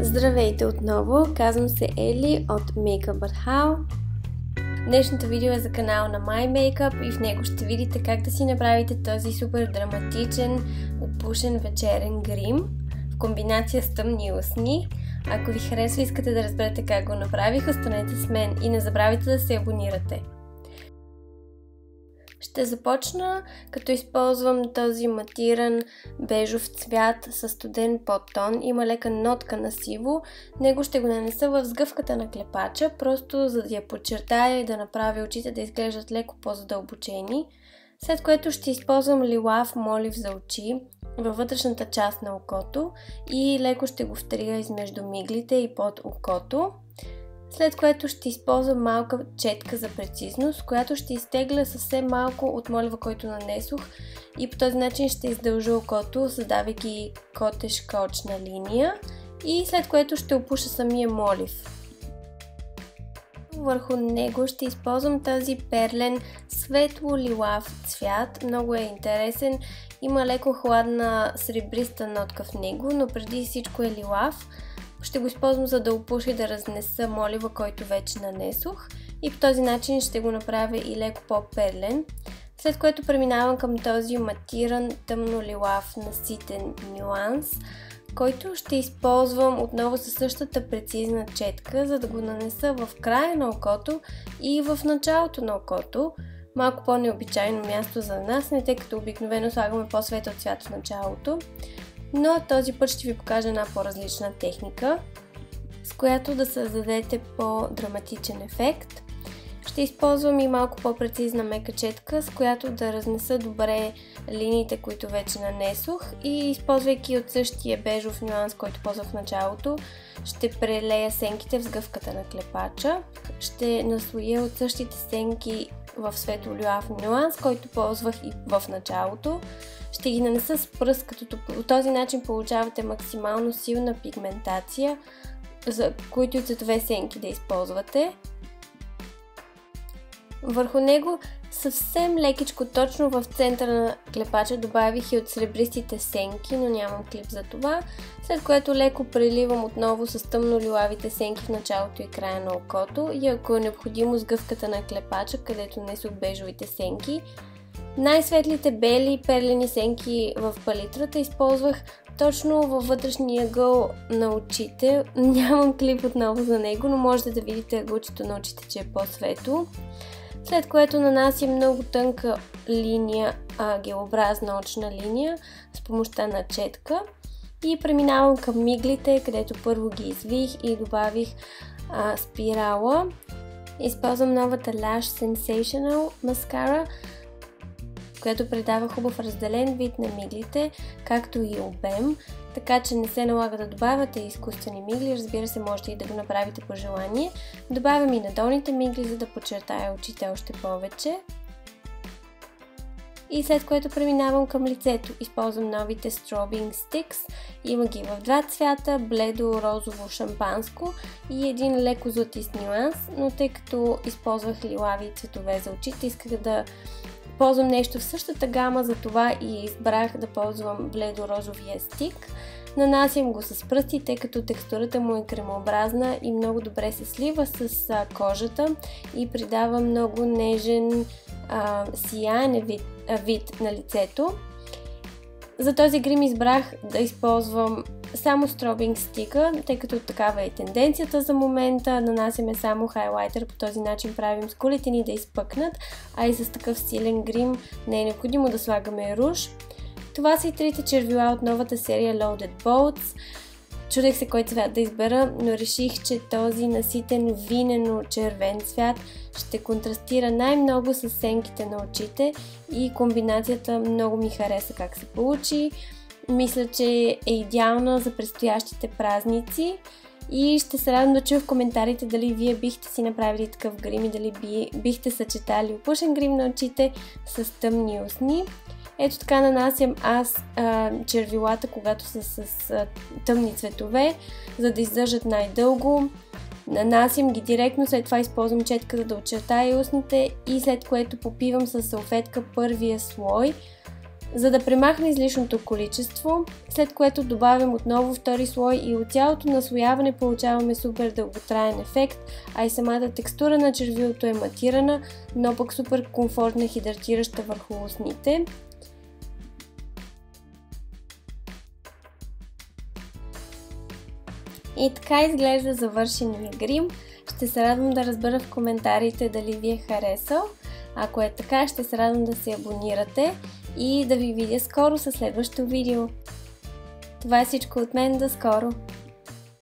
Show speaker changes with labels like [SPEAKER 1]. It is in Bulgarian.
[SPEAKER 1] Здравейте отново, казвам се Ели от Makeup But How. Днешното видео е за канала на My Makeup и в него ще видите как да си направите този супер драматичен, отпушен вечерен грим в комбинация с тъмни устни. Ако ви харесва и искате да разберете как го направих, останете с мен и не забравяйте да се абонирате. Ще започна като използвам този матиран бежов цвят със студен подтон. Има лека нотка на сиво. Него ще го нанеса в сгъвката на клепача, просто за да я подчертая и да направя очите да изглеждат леко по-задълбочени. След което ще използвам лилав молив за очи във вътрешната част на окото и леко ще го втрия измежду миглите и под окото. След което ще използвам малка четка за прецизност, която ще изтегля съвсем малко от молива, който нанесох, и по този начин ще издължа окото, създавайки котешка очна линия, и след което ще опуша самия молив. Върху него ще използвам този перлен светло-лилав цвят. Много е интересен, има леко хладна сребриста нотка в него, но преди всичко е лилав. Ще го използвам, за да опуша и да разнеса молива, който вече нанесох, и по този начин ще го направя и леко по-перлен. След което преминавам към този матиран тъмно-лилав наситен нюанс, който ще използвам отново със същата прецизна четка, за да го нанеса в края на окото и в началото на окото. Малко по-необичайно място за нанасяне, тъй като обикновено слагаме по-светъл цвят в началото. Но този път ще ви покажа една по-различна техника, с която да създадете по-драматичен ефект. Ще използвам и малко по-прецизна мека четка, с която да разнеса добре линиите, които вече нанесох, и използвайки от същия бежов нюанс, който ползвах в началото, ще прелея сенките в сгъвката на клепача. Ще наслоя от същите сенки в светло-лилав нюанс, който ползвах и в началото. Ще ги нанеса с пръст, като по този начин получавате максимално силна пигментация, за които и цветове сенки да използвате. Върху него съвсем лекичко, точно в центъра на клепача, добавих и от сребристите сенки, но нямам клип за това. След което леко преливам отново с тъмно-лилавите сенки в началото и края на окото, и ако е необходимо, сгъвката на клепача, където несох бежовите сенки. Най-светлите бели перлени сенки в палитрата използвах точно във вътрешния ъгъл на очите. Нямам клип отново за него, но можете да видите ъгълчето на очите, че е по-светло. След което нанасям много тънка линия, гелообразна очна линия с помощта на четка и преминавам към миглите, където първо ги извих и добавих спирала. Използвам новата Lash Sensational маскара, която придава хубав разделен вид на миглите, както и обем, така че не се налага да добавяте изкуствени мигли. Разбира се, можете и да го направите по желание. Добавям и надолните мигли, за да подчертая очите още повече. И след което преминавам към лицето. Използвам новите Strobing Sticks. Има ги в два цвята, бледо, розово, шампанско и един леко златист нюанс, но тъй като използвах лилави цветове за очите, исках да ползвам нещо в същата гама, затова и избрах да ползвам бледо-розовия стик. Нанасям го с пръсти, тъй като текстурата му е кремообразна и много добре се слива с кожата и придава много нежен, сияен вид на лицето. За този грим избрах да използвам само Strobing стика, тъй като такава е тенденцията за момента. Нанасяме само хайлайтер, по този начин правим скулите ни да изпъкнат, а и с такъв силен грим не е необходимо да слагаме руж. Това са и трите червила от новата серия Loaded Bolts. Чудех се кой цвят да избера, но реших, че този наситен винено-червен цвят ще контрастира най-много с сенките на очите и комбинацията много ми хареса как се получи. Мисля, че е идеална за предстоящите празници и ще се радвам да чуя в коментарите дали вие бихте си направили такъв грим и дали бихте съчетали опушен грим на очите с тъмни устни. Ето така нанасям аз червилата, когато са с тъмни цветове, за да издържат най-дълго. Нанасям ги директно, след това използвам четка, за да очертая устните, и след което попивам с салфетка първия слой. за да премахне излишното количество, след което добавим отново втори слой и от цялото наслояване получаваме супер дълготраен ефект, а и самата текстура на червилото е матирана, но пък супер комфортна, хидратираща върху устните. И така изглежда завършения грим. Ще се радвам да разбера в коментарите дали ви е харесал. Ако е така, ще се радвам да се абонирате и да ви видя скоро със следващото видео. Това е всичко от мен, до скоро!